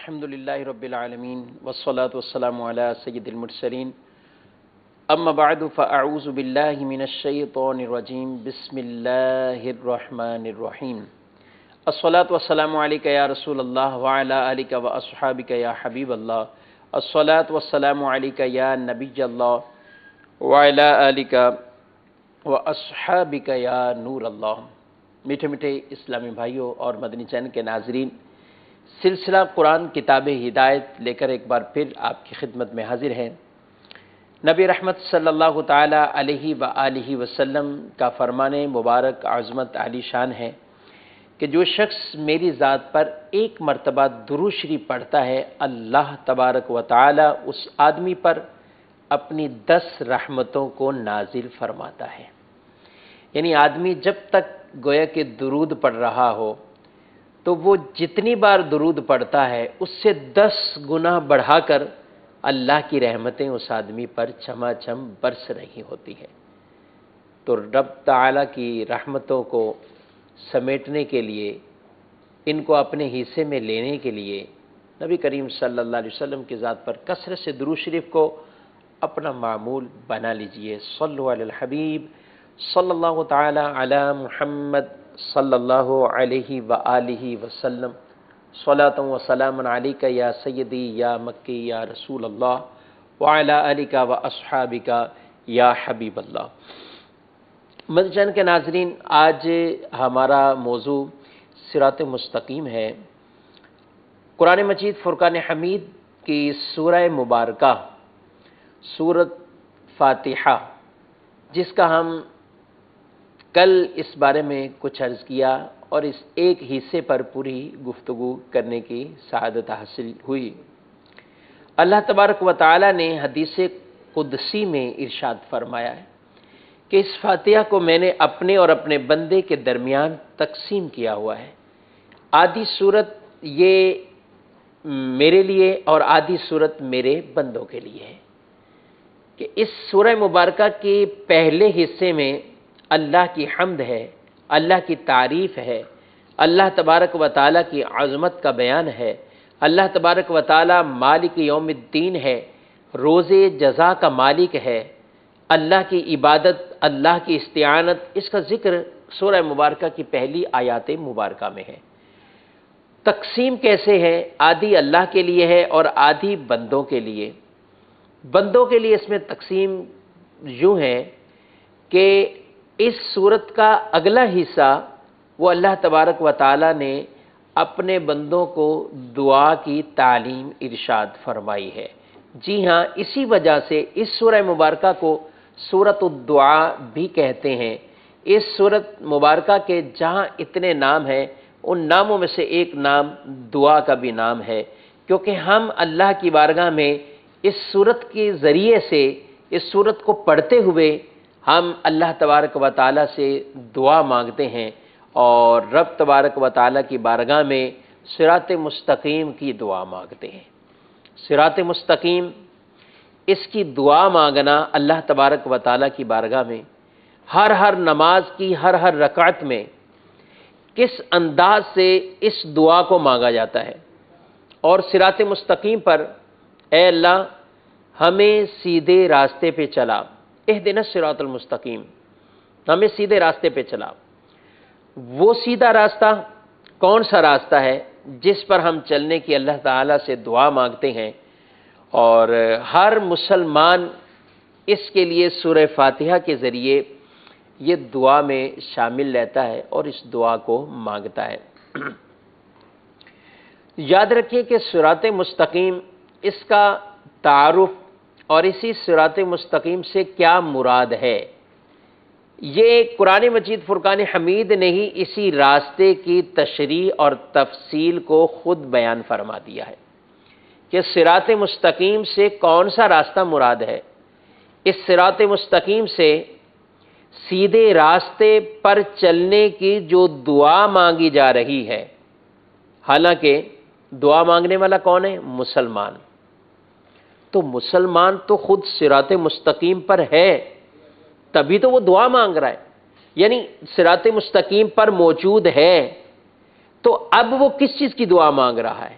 الحمد للہ رب العالمین والصلاة والسلام علی سید المرسلین اما بعد فاعوذ باللہ من الشیطان الرجیم بسم اللہ الرحمن الرحیم الصلاة والسلام علیک یا رسول اللہ وعلی آلک واصحابک یا حبیب اللہ الصلاة والسلام علیک یا نبی اللہ وعلی آلک واصحابک یا نور اللہ۔ میٹھے میٹھے اسلامی بھائیوں اور مدنی چینل کے ناظرین، سلسلہ قرآن کتاب ہدایت لے کر ایک بار پھر آپ کی خدمت میں حاضر ہیں۔ نبی رحمت صلی اللہ تعالی علیہ وآلہ وسلم کا فرمان مبارک عظمت عالی شان ہے کہ جو شخص میری ذات پر ایک مرتبہ درود شریف پڑھتا ہے، اللہ تبارک و تعالی اس آدمی پر اپنی 10 رحمتوں کو نازل فرماتا ہے۔ یعنی آدمی جب تک گویا کہ درود پڑھ رہا ہو تو وہ جتنی بار درود پڑھتا ہے اس سے 10 گنا بڑھا کر اللہ کی رحمتیں اس آدمی پر چھما چھم برس رہی ہوتی ہیں۔ تو رب تعالیٰ کی رحمتوں کو سمیٹنے کے لیے، ان کو اپنے حصے میں لینے کے لیے نبی کریم صلی اللہ علیہ وسلم کی ذات پر کثرت سے درود شریف کو اپنا معمول بنا لیجئے۔ صلو علی الحبیب صلی اللہ تعالی علی محمد صلی اللہ علیہ وآلہ وسلم، صلاۃ و سلام علیک یا سیدی یا مکی یا رسول اللہ وعلی آلک واصحابک یا حبیب اللہ۔ مدنی چینل کے ناظرین، آج ہمارا موضوع صراط مستقیم ہے۔ قرآن مجید فرقان حمید کی سورہ مبارکہ سورۃ فاتحہ، جس کا ہم کل اس بارے میں کچھ عرض کیا اور اس ایک حصے پر پوری گفتگو کرنے کی سعادت حاصل ہوئی۔ اللہ تبارک و تعالی نے حدیث قدسی میں ارشاد فرمایا ہے کہ اس فاتحہ کو میں نے اپنے اور اپنے بندے کے درمیان تقسیم کیا ہوا ہے۔ آدھی صورت یہ میرے لیے اور آدھی صورت میرے بندوں کے لیے ہے کہ اس سورہ مبارکہ کے پہلے حصے میں اللہ کی حمد ہے، اللہ کی تعریف ہے، اللہ تبارک و تعالیٰ کی عظمت کا بیان ہے، اللہ تبارک و تعالیٰ مالک یوم الدین ہے، روز جزا کا مالک ہے، اللہ کی عبادت، اللہ کی استعانت، اس کا ذکر سورہ مبارکہ کی پہلی آیات مبارکہ میں ہے۔ تقسیم کیسے ہے؟ آدھی اللہ کے لیے ہے اور آدھی بندوں کے لیے۔ بندوں کے لیے اس میں تقسیم یوں ہے کہ اس سورت کا اگلا حصہ وہ اللہ تبارک و تعالی نے اپنے بندوں کو دعا کی تعلیم ارشاد فرمائی ہے۔ جی ہاں، اسی وجہ سے اس سورہ مبارکہ کو سورۃ الدعاء بھی کہتے ہیں۔ اس سورت مبارکہ کے جہاں اتنے نام ہیں، ان ناموں میں سے ایک نام دعا کا بھی نام ہے، کیونکہ ہم اللہ کی بارگاہ میں اس سورت کے ذریعے سے، اس سورت کو پڑھتے ہوئے ہم اللہ تبارک و تعالیٰ سے دعا مانگتے ہیں اور رب تبارک و تعالیٰ کی بارگاہ میں صراط مستقیم کی دعا مانگتے ہیں۔ صراط مستقیم، اس کی دعا مانگنا اللہ تبارک و تعالیٰ کی بارگاہ میں ہر نماز کی ہر رکعت میں کس انداز سے اس دعا کو مانگا جاتا ہے۔ اور صراط مستقیم پر، اے اللہ ہمیں سیدھے راستے پہ چلا، اہدنا الصراط المستقیم، ہمیں سیدھے راستے پہ چلا۔ وہ سیدھا راستہ کون سا راستہ ہے جس پر ہم چلنے کی اللہ تعالیٰ سے دعا مانگتے ہیں؟ اور ہر مسلمان اس کے لیے سورہ فاتحہ کے ذریعے یہ دعا میں شامل رہتا ہے اور اس دعا کو مانگتا ہے۔ یاد رکھیں کہ صراط مستقیم، اس کا تعارف اور اسی صراط مستقیم سے کیا مراد ہے، یہ قرآن مجید فرقان حمید نے ہی اسی راستے کی تشریح اور تفصیل کو خود بیان فرما دیا ہے کہ صراط مستقیم سے کون سا راستہ مراد ہے۔ اس صراط مستقیم سے سیدھے راستے پر چلنے کی جو دعا مانگی جا رہی ہے، حالانکہ دعا مانگنے والا کون ہے؟ مسلمان۔ تو مسلمان تو خود صراط مستقیم پر ہے، تبھی تو وہ دعا مانگ رہا ہے، یعنی صراط مستقیم پر موجود ہے، تو اب وہ کس چیز کی دعا مانگ رہا ہے؟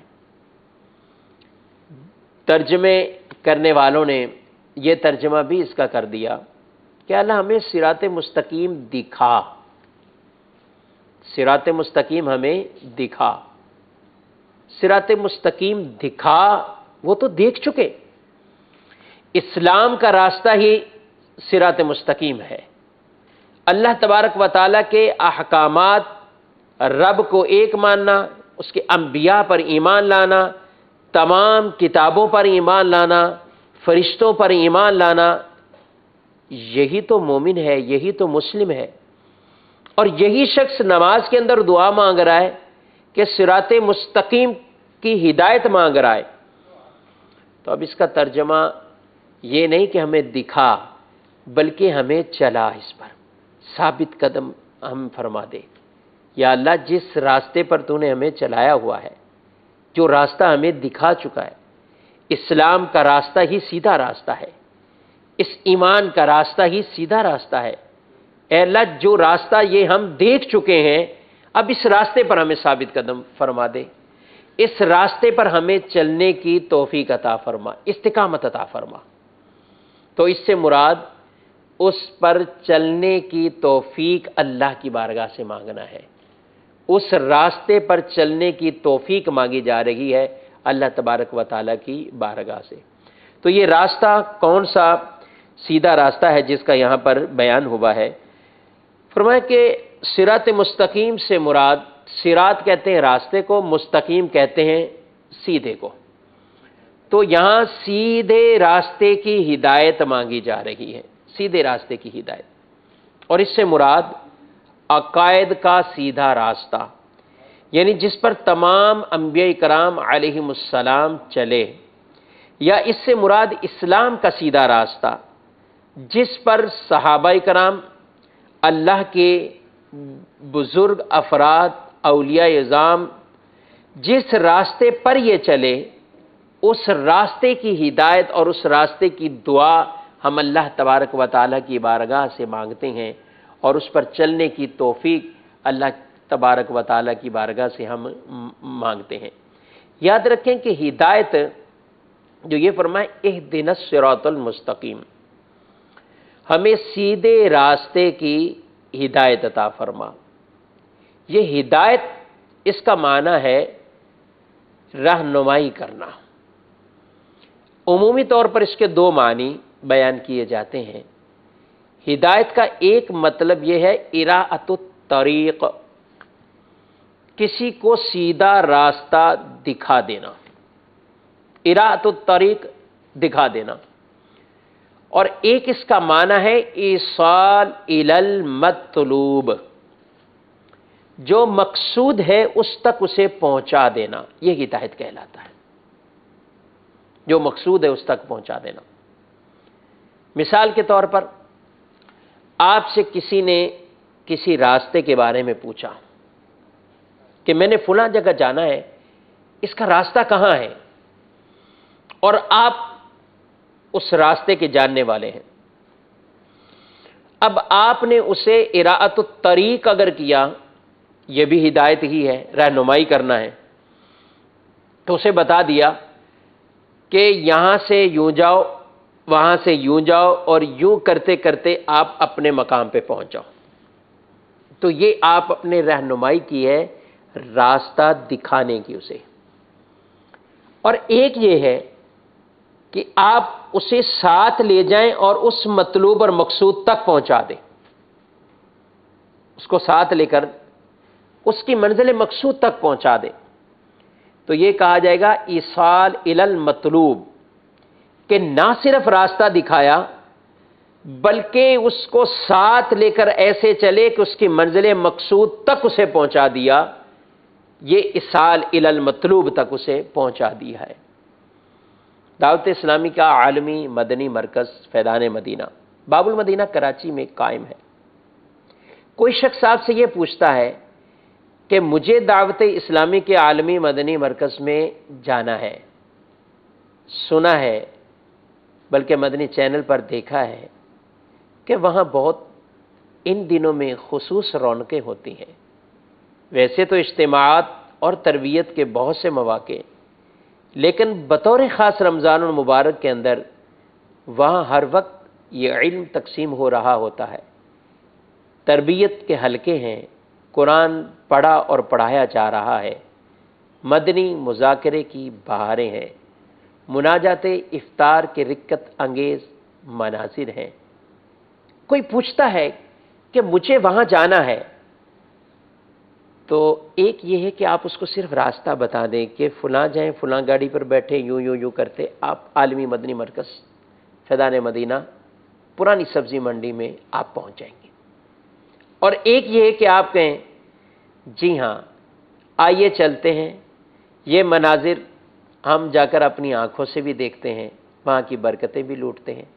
ترجمے کرنے والوں نے یہ ترجمہ بھی اس کا کر دیا کہ اللہ ہمیں صراط مستقیم دکھا، صراط مستقیم ہمیں دکھا۔ صراط مستقیم دکھا، وہ تو دیکھ چکے۔ اسلام کا راستہ ہی صراط مستقیم ہے۔ اللہ تبارک و تعالیٰ کے احکامات، رب کو ایک ماننا، اس کے انبیاء پر ایمان لانا، تمام کتابوں پر ایمان لانا، فرشتوں پر ایمان لانا، یہی تو مومن ہے، یہی تو مسلم ہے۔ اور یہی شخص نماز کے اندر دعا مانگ رہا ہے کہ صراط مستقیم کی ہدایت مانگ رہا ہے۔ تو اب اس کا ترجمہ یہ نہیں کہ ہمیں دکھا، بلکہ ہمیں چلا اس پر، ثابت قدم ہم فرما دے۔ یا اللہ جس راستے پر تو نے ہمیں چلایا ہوا ہے، جو راستہ ہمیں دکھا چکا ہے، اسلام کا راستہ ہی سیدھا راستہ ہے، اس ایمان کا راستہ ہی سیدھا راستہ ہے۔ اے اللہ جو راستہ یہ ہم دیکھ چکے ہیں، اب اس راستے پر ہمیں ثابت قدم فرما دے، اس راستے پر ہمیں چلنے کی توفیق عطا فرما، استقامت عطا فرما۔ تو اس سے مراد اس پر چلنے کی توفیق اللہ کی بارگاہ سے مانگنا ہے، اس راستے پر چلنے کی توفیق مانگی جا رہی ہے اللہ تبارک و تعالیٰ کی بارگاہ سے۔ تو یہ راستہ کون سا سیدھا راستہ ہے جس کا یہاں پر بیان ہوا ہے؟ فرمایا کہ صراط مستقیم سے مراد، صراط کہتے ہیں راستے کو، مستقیم کہتے ہیں سیدھے کو۔ تو یہاں سیدھے راستے کی ہدایت مانگی جا رہی ہے، سیدھے راستے کی ہدایت، اور اس سے مراد عقائد کا سیدھا راستہ، یعنی جس پر تمام انبیاء کرام علیہم السلام چلے، یا اس سے مراد اسلام کا سیدھا راستہ جس پر صحابہ کرام، اللہ کے بزرگ افراد، اولیاء اعظام جس راستے پر یہ چلے، اس راستے کی ہدایت اور اس راستے کی دعا ہم اللہ تبارک و تعالیٰ کی بارگاہ سے مانگتے ہیں، اور اس پر چلنے کی توفیق اللہ تبارک و تعالیٰ کی بارگاہ سے ہم مانگتے ہیں۔ یاد رکھیں کہ ہدایت جو یہ فرمائے اہدنا الصراط المستقیم، ہمیں سیدھے راستے کی ہدایت عطا فرما۔ یہ ہدایت اس کا معنی ہے رہنمائی کرنا۔ عمومی طور پر اس کے دو معنی بیان کیے جاتے ہیں۔ ہدایت کا ایک مطلب یہ ہے اراءۃ الطریق، کسی کو سیدھا راستہ دکھا دینا، اراءۃ الطریق دکھا دینا، اور ایک اس کا معنی ہے ایصال الی المطلوب، جو مقصود ہے اس تک اسے پہنچا دینا، یہ ہدایت کہلاتا ہے، جو مقصود ہے اس تک پہنچا دینا۔ مثال کے طور پر آپ سے کسی نے کسی راستے کے بارے میں پوچھا کہ میں نے فلاں جگہ جانا ہے، اس کا راستہ کہاں ہے، اور آپ اس راستے کے جاننے والے ہیں۔ اب آپ نے اسے اراءۃ الطریق اگر کیا، یہ بھی ہدایت ہی ہے، رہنمائی کرنا ہے، تو اسے بتا دیا کہ یہاں سے یوں جاؤ، وہاں سے یوں جاؤ، اور یوں کرتے کرتے آپ اپنے مقام پہ پہنچ جاؤ، تو یہ آپ اپنے رہنمائی کی ہے، راستہ دکھانے کی اسے۔ اور ایک یہ ہے کہ آپ اسے ساتھ لے جائیں اور اس مطلوب اور مقصود تک پہنچا دیں، اس کو ساتھ لے کر اس کی منزل مقصود تک پہنچا دیں، تو یہ کہا جائے گا ایصال الی المطلوب، کہ نہ صرف راستہ دکھایا بلکہ اس کو ساتھ لے کر ایسے چلے کہ اس کی منزل مقصود تک اسے پہنچا دیا، یہ ایصال الی المطلوب تک اسے پہنچا دیا ہے۔ دعوت اسلامی کا عالمی مدنی مرکز فیضان مدینہ باب المدینہ کراچی میں قائم ہے۔ کوئی شخص آپ سے یہ پوچھتا ہے کہ مجھے دعوت اسلامی کے عالمی مدنی مرکز میں جانا ہے، سنا ہے، بلکہ مدنی چینل پر دیکھا ہے کہ وہاں بہت ان دنوں میں خصوص رونقیں ہوتی ہیں، ویسے تو اجتماعات اور تربیت کے بہت سے مواقع لیکن بطور خاص رمضان المبارک کے اندر وہاں ہر وقت یہ علم تقسیم ہو رہا ہوتا ہے، تربیت کے حلقے ہیں، قرآن پڑھا اور پڑھایا جا رہا ہے، مدنی مذاکرے کی بہاریں ہیں، مناجات افطار کے رکت انگیز مناظر ہیں۔ کوئی پوچھتا ہے کہ مجھے وہاں جانا ہے، تو ایک یہ ہے کہ آپ اس کو صرف راستہ بتا دیں کہ فلاں جائیں، فلاں گاڑی پر بیٹھے، یوں کرتے آپ عالمی مدنی مرکز فیضان مدینہ پرانی سبزی منڈی میں آپ پہنچ جائیں گے۔ اور ایک یہ ہے کہ آپ کہیں جی ہاں آئیے چلتے ہیں، یہ مناظر ہم جا کر اپنی آنکھوں سے بھی دیکھتے ہیں، وہاں کی برکتیں بھی لوٹتے ہیں۔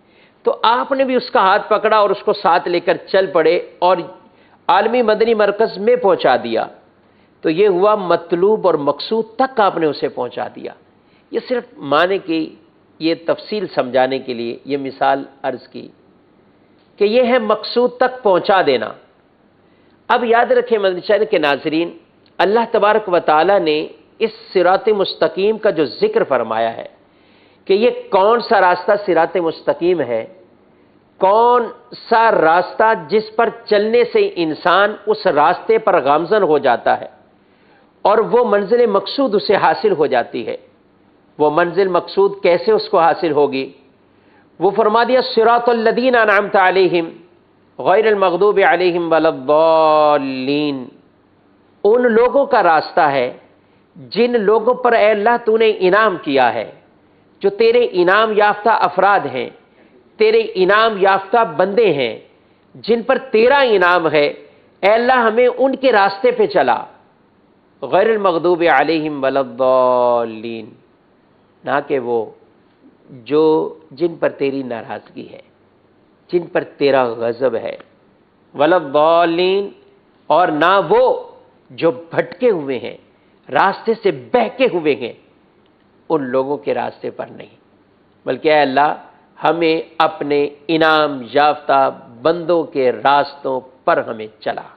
تو آپ نے بھی اس کا ہاتھ پکڑا اور اس کو ساتھ لے کر چل پڑے اور عالمی مدنی مرکز میں پہنچا دیا، تو یہ ہوا مطلوب اور مقصود تک آپ نے اسے پہنچا دیا۔ یہ صرف معنی کی یہ تفصیل سمجھانے کے لیے یہ مثال عرض کی کہ یہ ہے مقصود تک پہنچا دینا۔ اب یاد رکھیں مدنی چینل کے ناظرین، اللہ تبارک و تعالی نے اس صراط مستقیم کا جو ذکر فرمایا ہے کہ یہ کون سا راستہ صراط مستقیم ہے، کون سا راستہ جس پر چلنے سے انسان اس راستے پر گامزن ہو جاتا ہے اور وہ منزل مقصود اسے حاصل ہو جاتی ہے۔ وہ منزل مقصود کیسے اس کو حاصل ہوگی؟ وہ فرما دیا صراط الذین انعمت علیہم غیر المغضوب علیہم ولا الضالین، ان لوگوں کا راستہ ہے جن لوگوں پر اے اللہ تو نے انعام کیا ہے، جو تیرے انعام یافتہ افراد ہیں، تیرے انعام یافتہ بندے ہیں جن پر تیرا انعام ہے، اے اللہ ہمیں ان کے راستے پہ چلا، غیر المغضوب علیہم ولا الضالین، نہ کہ وہ جو جن پر تیری ناراضگی ہے، جن پر تیرا غضب ہے، ولا الضالین، اور نہ وہ جو بھٹکے ہوئے ہیں، راستے سے بہکے ہوئے ہیں، ان لوگوں کے راستے پر نہیں، بلکہ اے اللہ ہمیں اپنے انعام یافتہ بندوں کے راستوں پر ہمیں چلا۔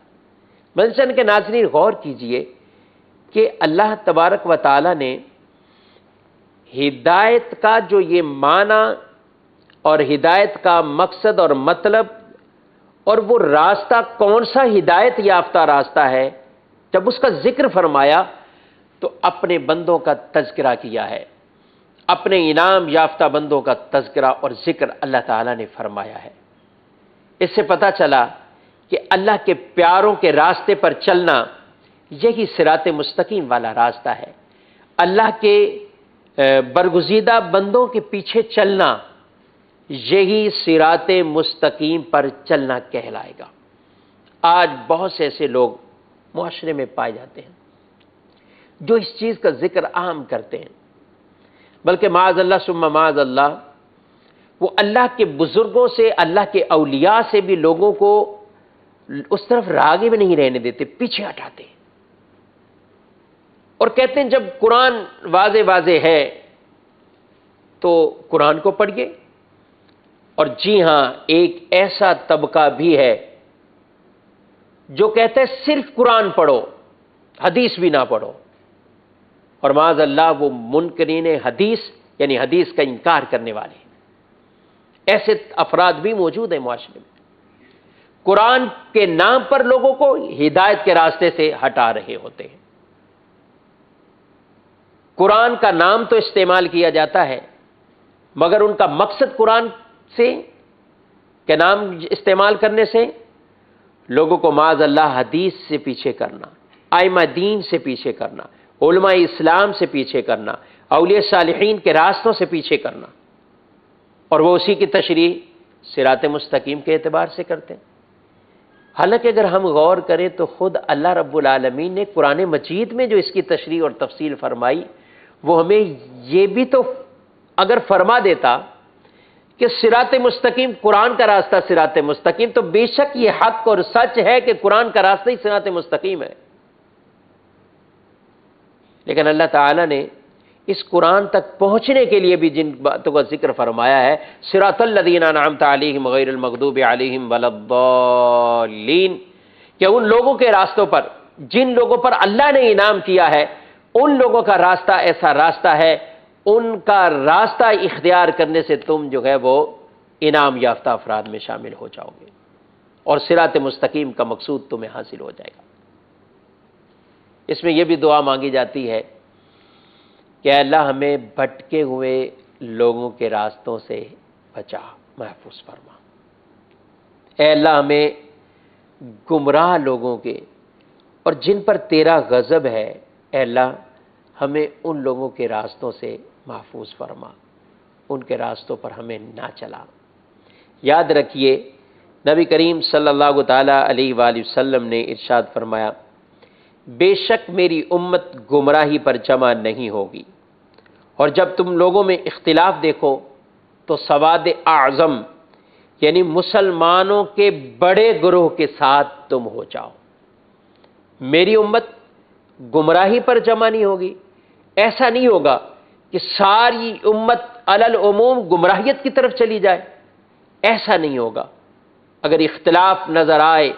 مدنی کے ناظرین غور کیجئے کہ اللہ تبارک و تعالی نے ہدایت کا جو یہ معنی اور ہدایت کا مقصد اور مطلب اور وہ راستہ کون سا ہدایت یافتہ راستہ ہے، جب اس کا ذکر فرمایا تو اپنے بندوں کا تذکرہ کیا ہے، اپنے انعام یافتہ بندوں کا تذکرہ اور ذکر اللہ تعالیٰ نے فرمایا ہے۔ اس سے پتہ چلا کہ اللہ کے پیاروں کے راستے پر چلنا یہی صراط مستقیم والا راستہ ہے، اللہ کے برگزیدہ بندوں کے پیچھے چلنا یہی صراط مستقیم پر چلنا کہلائے گا۔ آج بہت سے ایسے لوگ معاشرے میں پائے جاتے ہیں جو اس چیز کا ذکر عام کرتے ہیں، بلکہ معاذ اللہ ثم معاذ اللہ وہ اللہ کے بزرگوں سے، اللہ کے اولیاء سے بھی لوگوں کو اس طرف راغب نہیں رہنے دیتے، پیچھے ہٹاتے ہیں اور کہتے ہیں جب قرآن واضح واضح ہے تو قرآن کو پڑھیے۔ اور جی ہاں ایک ایسا طبقہ بھی ہے جو کہتا ہے صرف قرآن پڑھو، حدیث بھی نہ پڑھو، اور معاذ اللہ وہ منکرین حدیث یعنی حدیث کا انکار کرنے والے ہیں۔ ایسے افراد بھی موجود ہیں معاشرے میں، قرآن کے نام پر لوگوں کو ہدایت کے راستے سے ہٹا رہے ہوتے ہیں۔ قرآن کا نام تو استعمال کیا جاتا ہے مگر ان کا مقصد قرآن سے کے نام استعمال کرنے سے لوگوں کو معاذ اللہ حدیث سے پیچھے کرنا، ائمہ دین سے پیچھے کرنا، علماء اسلام سے پیچھے کرنا، اولیاء صالحین کے راستوں سے پیچھے کرنا، اور وہ اسی کی تشریح صراط مستقیم کے اعتبار سے کرتے ہیں۔ حالانکہ اگر ہم غور کریں تو خود اللہ رب العالمین نے قرآن مجید میں جو اس کی تشریح اور تفصیل فرمائی وہ ہمیں یہ بھی تو اگر فرما دیتا کہ صراط مستقیم قرآن کا راستہ صراط مستقیم، تو بے شک یہ حق اور سچ ہے کہ قرآن کا راستہ ہی صراط مستقیم ہے، لیکن اللہ تعالیٰ نے اس قرآن تک پہنچنے کے لیے بھی جن باتوں کا ذکر فرمایا ہے، صراط الذین انعمت علیہم غیر المغضوب علیہم ولا الضالین، کہ ان لوگوں کے راستوں پر جن لوگوں پر اللہ نے انعام کیا ہے، ان لوگوں کا راستہ ایسا راستہ ہے ان کا راستہ اختیار کرنے سے تم جو ہے وہ انعام یافتہ افراد میں شامل ہو جاؤ گے اور صراط مستقیم کا مقصود تمہیں حاصل ہو جائے گا۔ اس میں یہ بھی دعا مانگی جاتی ہے کہ اے اللہ ہمیں بھٹکے ہوئے لوگوں کے راستوں سے بچا، محفوظ فرما۔ اے اللہ ہمیں گمراہ لوگوں کے اور جن پر تیرا غضب ہے، اے اللہ ہمیں ان لوگوں کے راستوں سے محفوظ فرما، ان کے راستوں پر ہمیں نہ چلا۔ یاد رکھیے نبی کریم صلی اللہ تعالی علیہ وآلہ وسلم نے ارشاد فرمایا، بے شک میری امت گمراہی پر جمع نہیں ہوگی، اور جب تم لوگوں میں اختلاف دیکھو تو سواد اعظم یعنی مسلمانوں کے بڑے گروہ کے ساتھ تم ہو جاؤ۔ میری امت گمراہی پر جمع نہیں ہوگی، ایسا نہیں ہوگا کہ ساری امت علی العموم گمراہیت کی طرف چلی جائے، ایسا نہیں ہوگا۔ اگر اختلاف نظر آئے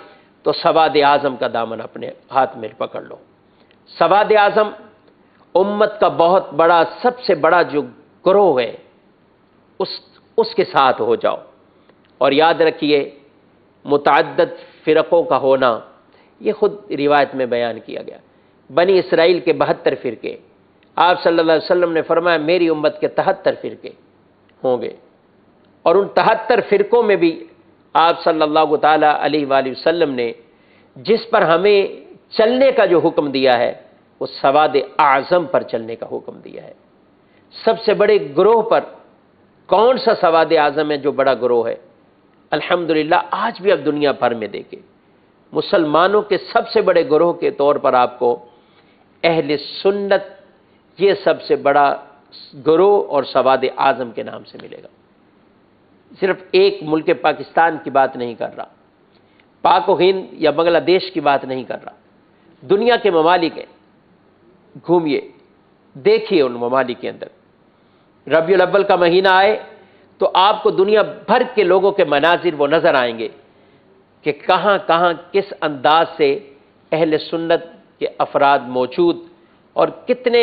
تو سواد اعظم کا دامن اپنے ہاتھ میں پکڑ لو۔ سواد اعظم امت کا بہت بڑا، سب سے بڑا جو گروہ ہے اس کے ساتھ ہو جاؤ۔ اور یاد رکھیے متعدد فرقوں کا ہونا یہ خود روایت میں بیان کیا گیا۔ بنی اسرائیل کے 72 فرقے، آپ صلی اللہ علیہ وسلم نے فرمایا میری امت کے 73 فرقے ہوں گے، اور ان 73 فرقوں میں بھی آپ صلی اللہ تعالی علیہ وآلہ وسلم نے جس پر ہمیں چلنے کا جو حکم دیا ہے وہ سواد اعظم پر چلنے کا حکم دیا ہے۔ سب سے بڑے گروہ پر کون سا سواد اعظم ہے جو بڑا گروہ ہے؟ الحمدللہ آج بھی اب دنیا بھر میں دیکھیں مسلمانوں کے سب سے بڑے گروہ کے طور پر آپ کو اہل سنت یہ سب سے بڑا گروہ اور سواد اعظم کے نام سے ملے گا۔ صرف ایک ملک پاکستان کی بات نہیں کر رہا، پاک و ہند یا بنگلہ دیش کی بات نہیں کر رہا، دنیا کے ممالک ہیں، گھومیے دیکھیے ان ممالک کے اندر ربیع الاول کا مہینہ آئے تو آپ کو دنیا بھر کے لوگوں کے مناظر وہ نظر آئیں گے کہ کہاں کہاں کس انداز سے اہل سنت کے افراد موجود اور کتنے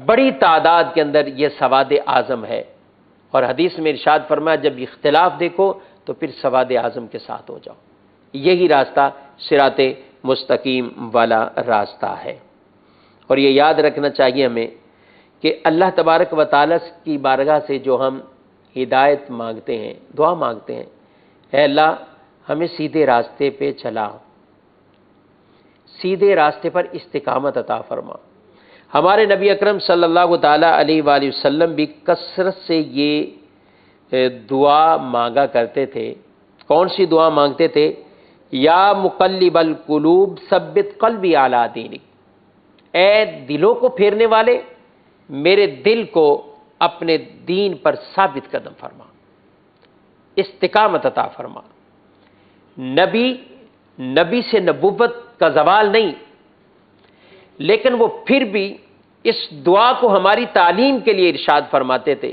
بڑی تعداد کے اندر یہ سواد اعظم ہے۔ اور حدیث میں ارشاد فرمایا جب اختلاف دیکھو تو پھر سواد اعظم کے ساتھ ہو جاؤ۔ یہی راستہ صراط مستقیم والا راستہ ہے۔ اور یہ یاد رکھنا چاہیے ہمیں کہ اللہ تبارک و تعالیٰ کی بارگاہ سے جو ہم ہدایت مانگتے ہیں، دعا مانگتے ہیں، اے اللہ ہمیں سیدھے راستے پہ چلا، سیدھے راستے پر استقامت عطا فرما۔ ہمارے نبی اکرم صلی اللہ تعالی علیہ وآلہ وسلم بھی کثرت سے یہ دعا مانگا کرتے تھے۔ کون سی دعا مانگتے تھے؟ یا مقلب القلوب ثبت قلبی علی دینک، اے دلوں کو پھیرنے والے میرے دل کو اپنے دین پر ثابت قدم فرما، استقامت عطا فرما۔ نبی سے نبوت کا زوال نہیں، لیکن وہ پھر بھی اس دعا کو ہماری تعلیم کے لیے ارشاد فرماتے تھے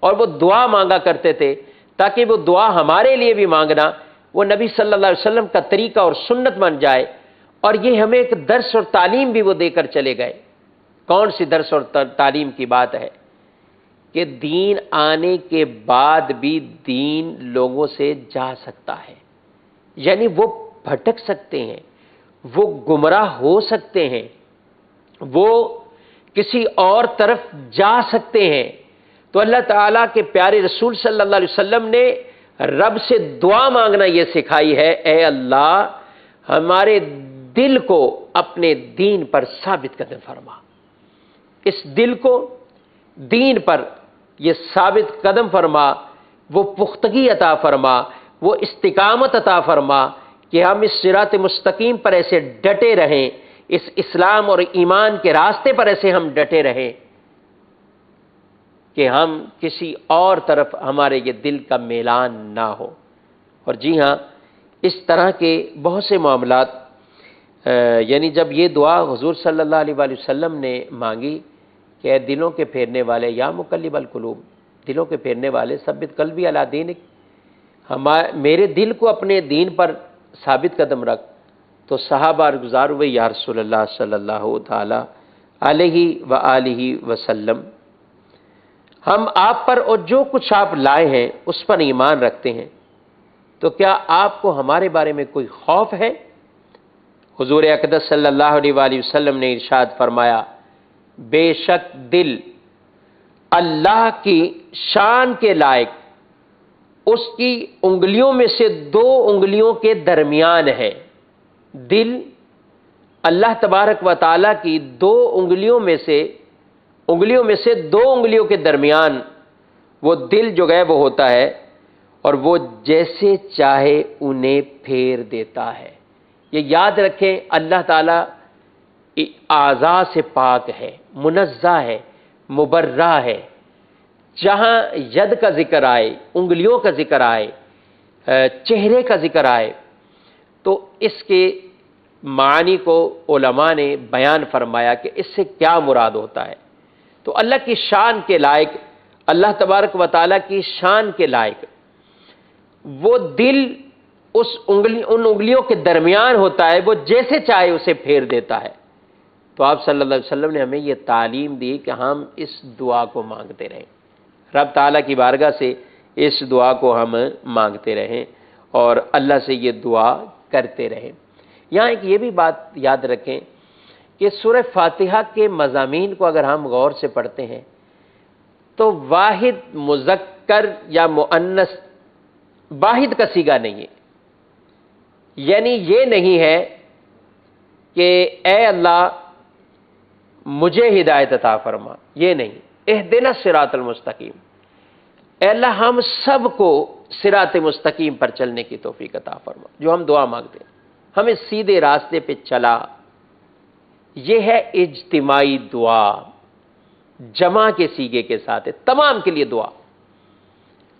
اور وہ دعا مانگا کرتے تھے تاکہ وہ دعا ہمارے لیے بھی مانگنا وہ نبی صلی اللہ علیہ وسلم کا طریقہ اور سنت بن جائے، اور یہ ہمیں ایک درس اور تعلیم بھی وہ دے کر چلے گئے۔ کون سی درس اور تعلیم کی بات ہے کہ دین آنے کے بعد بھی دین لوگوں سے جا سکتا ہے، یعنی وہ بھٹک سکتے ہیں، وہ گمراہ ہو سکتے ہیں، وہ کسی اور طرف جا سکتے ہیں۔ تو اللہ تعالیٰ کے پیارے رسول صلی اللہ علیہ وسلم نے رب سے دعا مانگنا یہ سکھائی ہے، اے اللہ ہمارے دل کو اپنے دین پر ثابت قدم فرما، اس دل کو دین پر یہ ثابت قدم فرما، وہ پختگی عطا فرما، وہ استقامت عطا فرما کہ ہم اس صراط مستقیم پر ایسے ڈٹے رہیں، اس اسلام اور ایمان کے راستے پر ایسے ہم ڈٹے رہیں کہ ہم کسی اور طرف ہمارے یہ دل کا میلان نہ ہو۔ اور جی ہاں، اس طرح کے بہت سے معاملات یعنی جب یہ دعا حضور صلی اللہ علیہ وآلہ وسلم نے مانگی کہ اے دلوں کے پھیرنے والے یا مقلب القلوب، دلوں کے پھیرنے والے ثبت قلبی علی دینک، میرے دل کو اپنے دین پر ثابت قدم رکھ، تو صحابہ گزار ہوئے یا رسول اللہ صلی اللہ تعالی علیہ وآلہ وسلم ہم آپ پر اور جو کچھ آپ لائے ہیں اس پر ایمان رکھتے ہیں، تو کیا آپ کو ہمارے بارے میں کوئی خوف ہے؟ حضور اقدس صلی اللہ علیہ وآلہ وسلم نے ارشاد فرمایا، بے شک دل اللہ کی شان کے لائق اس کی انگلیوں میں سے دو انگلیوں کے درمیان ہے۔ دل اللہ تبارک و تعالیٰ کی دو انگلیوں میں سے دو انگلیوں کے درمیان وہ دل جو ہے وہ ہوتا ہے، اور وہ جیسے چاہے انہیں پھیر دیتا ہے۔ یہ یاد رکھیں، اللہ تعالیٰ اعضاء سے پاک ہے، منزہ ہے، مبرہ ہے۔ جہاں ید کا ذکر آئے، انگلیوں کا ذکر آئے، چہرے کا ذکر آئے، تو اس کے معنی کو علماء نے بیان فرمایا کہ اس سے کیا مراد ہوتا ہے۔ تو اللہ کی شان کے لائق، اللہ تبارک و تعالیٰ کی شان کے لائق وہ دل ان انگلیوں کے درمیان ہوتا ہے، وہ جیسے چاہے اسے پھیر دیتا ہے۔ تو آپ صلی اللہ علیہ وسلم نے ہمیں یہ تعلیم دی کہ ہم اس دعا کو مانگتے رہیں، رب تعالیٰ کی بارگاہ سے اس دعا کو ہم مانگتے رہیں اور اللہ سے یہ دعا کرتے رہیں۔ یہاں ایک یہ بھی بات یاد رکھیں کہ سورہ فاتحہ کے مضامین کو اگر ہم غور سے پڑھتے ہیں تو واحد مذکر یا مؤنث واحد کا صیغہ نہیں ہے، یعنی یہ نہیں ہے کہ اے اللہ مجھے ہدایت عطا فرما، یہ نہیں، اہدنا الصراط المستقیم، اے اللہ ہم سب کو صراط مستقیم پر چلنے کی توفیق عطا فرما، جو ہم دعا مانگتے ہیں ہمیں سیدھے راستے پہ چلا۔ یہ ہے اجتماعی دعا، جمع کے صیغے کے ساتھ ہے، تمام کے لیے دعا۔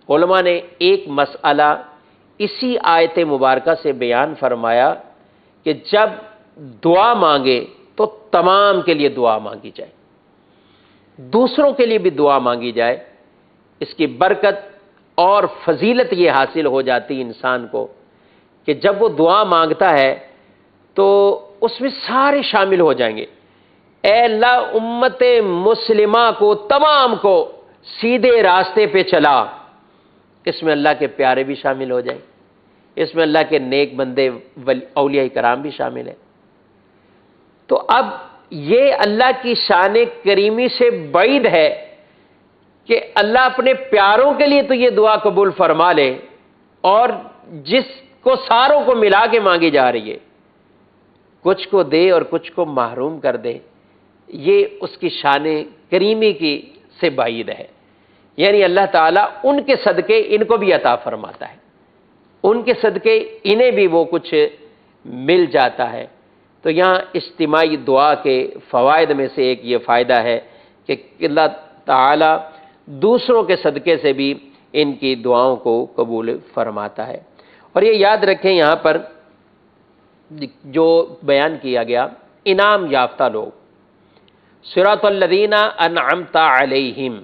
علماء نے ایک مسئلہ اسی آیت مبارکہ سے بیان فرمایا کہ جب دعا مانگے تو تمام کے لیے دعا مانگی جائے، دوسروں کے لیے بھی دعا مانگی جائے۔ اس کی برکت اور فضیلت یہ حاصل ہو جاتی انسان کو کہ جب وہ دعا مانگتا ہے تو اس میں سارے شامل ہو جائیں گے۔ اے اللہ امت مسلمہ کو تمام کو سیدھے راستے پہ چلا، اس میں اللہ کے پیارے بھی شامل ہو جائیں، اس میں اللہ کے نیک بندے اولیاء کرام بھی شامل ہیں۔ تو اب یہ اللہ کی شان کریمی سے بعید ہے کہ اللہ اپنے پیاروں کے لیے تو یہ دعا قبول فرما لے، اور جس کو ساروں کو ملا کے مانگی جا رہی ہے، کچھ کو دے اور کچھ کو محروم کر دے، یہ اس کی شان کریمی کی سے بعید ہے۔ یعنی اللہ تعالیٰ ان کے صدقے ان کو بھی عطا فرماتا ہے، ان کے صدقے انہیں بھی وہ کچھ مل جاتا ہے۔ تو یہاں اجتماعی دعا کے فوائد میں سے ایک یہ فائدہ ہے کہ اللہ تعالیٰ دوسروں کے صدقے سے بھی ان کی دعاؤں کو قبول فرماتا ہے۔ اور یہ یاد رکھیں، یہاں پر جو بیان کیا گیا انعام یافتہ لوگ، صراط الذین انعمت علیہم،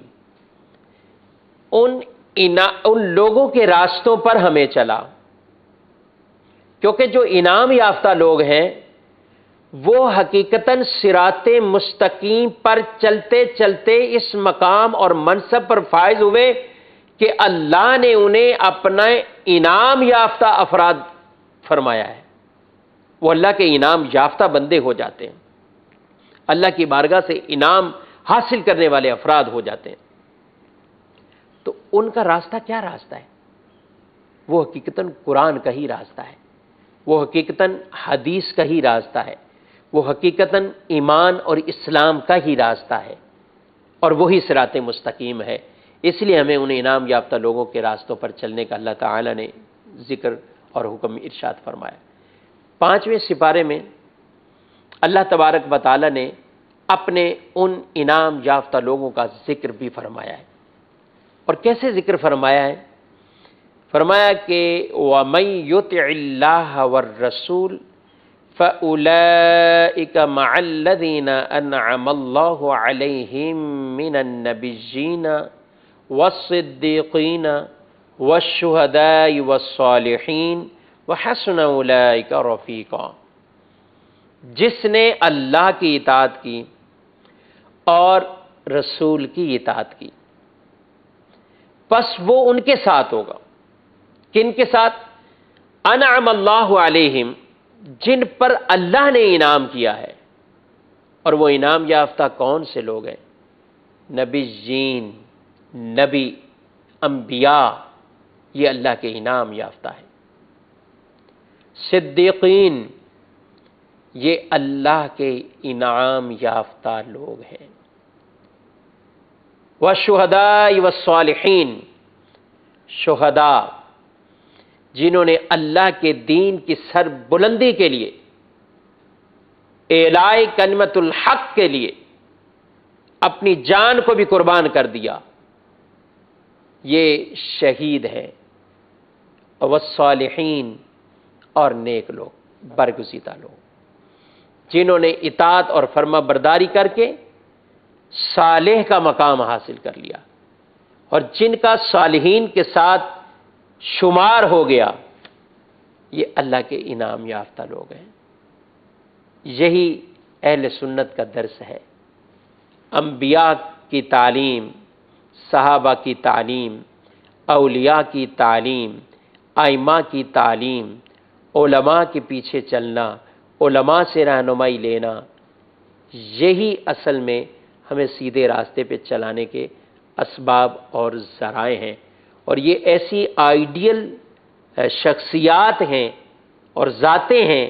ان لوگوں کے راستوں پر ہمیں چلا، کیونکہ جو انعام یافتہ لوگ ہیں وہ حقیقتاً صراط مستقیم پر چلتے چلتے اس مقام اور منصب پر فائز ہوئے کہ اللہ نے انہیں اپنا انعام یافتہ افراد فرمایا ہے، وہ اللہ کے انعام یافتہ بندے ہو جاتے ہیں، اللہ کی بارگاہ سے انعام حاصل کرنے والے افراد ہو جاتے ہیں۔ تو ان کا راستہ کیا راستہ ہے؟ وہ حقیقتاً قرآن کا ہی راستہ ہے، وہ حقیقتاً حدیث کا ہی راستہ ہے، وہ حقیقتاً ایمان اور اسلام کا ہی راستہ ہے، اور وہی صراط مستقیم ہے۔ اس لیے ہمیں ان انعام یافتہ لوگوں کے راستوں پر چلنے کا اللہ تعالی نے ذکر اور حکم ارشاد فرمایا۔ 5ویں سپارے میں اللہ تبارک و تعالی نے اپنے ان انعام یافتہ لوگوں کا ذکر بھی فرمایا ہے، اور کیسے ذکر فرمایا ہے؟ فرمایا کہ وَمَن يُطِعِ اللَّهَ وَالرَّسُولَ فَأُولَئِكَ مَعَ الَّذِينَ أَنْعَمَ اللَّهُ عَلَيْهِمْ مِنَ النَّبِيِّينَ وَالصِّدِّيقِينَ وَالشُّهَدَاءِ وَالصَّالِحِينَ وَحَسُنَ أُولَئِكَ رَفِيقًا۔ جس نے اللہ کی اطاعت کی اور رسول کی اطاعت کی، پس وہ ان کے ساتھ ہوگا۔ کن کے ساتھ؟ انعم اللہ علیہم، جن پر اللہ نے انعام کیا ہے۔ اور وہ انعام یافتہ کون سے لوگ ہیں؟ نبیین، نبی، انبیاء، یہ اللہ کے انعام یافتہ ہے۔ صدیقین، یہ اللہ کے انعام یافتہ لوگ ہیں۔ والشہداء والصالحین، شہداء جنہوں نے اللہ کے دین کی سر بلندی کے لیے، اعلاء کلمت الحق کے لیے اپنی جان کو بھی قربان کر دیا، یہ شہید ہیں۔ والصالحین، اور نیک لوگ، برگزیدہ لوگ، جنہوں نے اطاعت اور فرما برداری کر کے صالح کا مقام حاصل کر لیا، اور جن کا صالحین کے ساتھ شمار ہو گیا، یہ اللہ کے انعام یافتہ لوگ ہیں۔ یہی اہل سنت کا درس ہے۔ انبیاء کی تعلیم، صحابہ کی تعلیم، اولیاء کی تعلیم، ائمہ کی تعلیم، علماء کے پیچھے چلنا، علماء سے رہنمائی لینا، یہی اصل میں ہمیں سیدھے راستے پہ چلانے کے اسباب اور ذرائع ہیں۔ اور یہ ایسی آئیڈیل شخصیات ہیں اور ذاتیں ہیں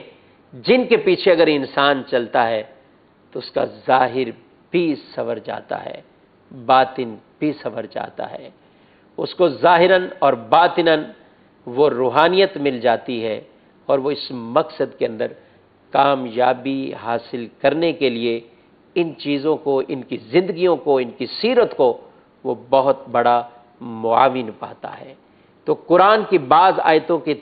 جن کے پیچھے اگر انسان چلتا ہے تو اس کا ظاہر بھی سنور جاتا ہے، باطن بھی سنور جاتا ہے، اس کو ظاہراً اور باطناً وہ روحانیت مل جاتی ہے، اور وہ اس مقصد کے اندر کامیابی حاصل کرنے کے لیے ان چیزوں کو، ان کی زندگیوں کو، ان کی سیرت کو وہ بہت بڑا معاون پاتا ہے۔ تو قرآن کی بعض آیتوں کی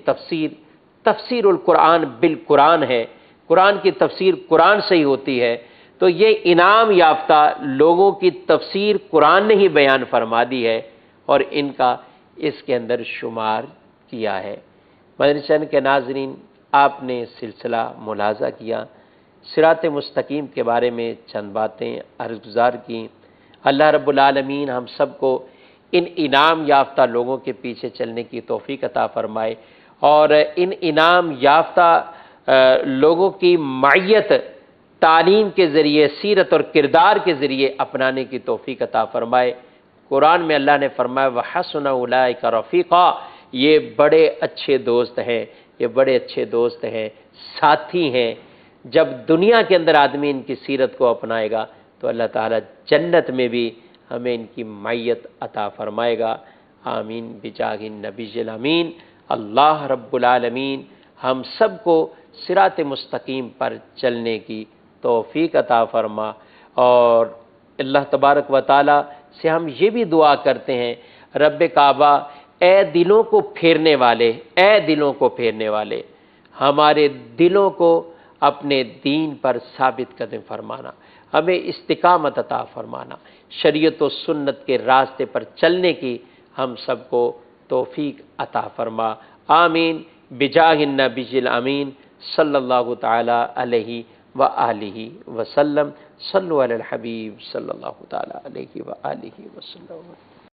تفسیر القرآن بالقرآن ہے، قرآن کی تفسیر قرآن سے ہی ہوتی ہے۔ تو یہ انعام یافتہ لوگوں کی تفسیر قرآن نے ہی بیان فرما دی ہے، اور ان کا اس کے اندر شمار کیا ہے۔ مدنی چینل کے ناظرین، آپ نے سلسلہ ملاحظہ کیا، صراط مستقیم کے بارے میں چند باتیں عرض گزار کی۔ اللہ رب العالمین ہم سب کو ان انعام یافتہ لوگوں کے پیچھے چلنے کی توفیق عطا فرمائے، اور ان انعام یافتہ لوگوں کی معیت تعلیم کے ذریعے، سیرت اور کردار کے ذریعے اپنانے کی توفیق عطا فرمائے۔ قرآن میں اللہ نے فرمایا وَحَسُنَ أُولَٰئِكَ رَفِيقًا، یہ بڑے اچھے دوست ہیں، یہ بڑے اچھے دوست ہیں، ساتھی ہیں۔ جب دنیا کے اندر آدمی ان کی سیرت کو اپنائے گا تو اللہ تعالیٰ جنت میں بھی ہمیں ان کی معیت عطا فرمائے گا۔ آمین بجاہ النبی الامین۔ اللہ رب العالمین ہم سب کو صراط مستقیم پر چلنے کی توفیق عطا فرما، اور اللہ تبارک و تعالیٰ سے ہم یہ بھی دعا کرتے ہیں، رب کعبہ اے دلوں کو پھیرنے والے، اے دلوں کو پھیرنے والے، ہمارے دلوں کو اپنے دین پر ثابت قدم فرمانا، ہمیں استقامت عطا فرمانا، شریعت و سنت کے راستے پر چلنے کی ہم سب کو توفیق عطا فرما۔ آمین بجاہ النبی الامین صلی اللہ تعالی علیہ وآلہ وسلم۔ صلو علی الحبیب صلی اللہ تعالی علیہ وآلہ وسلم۔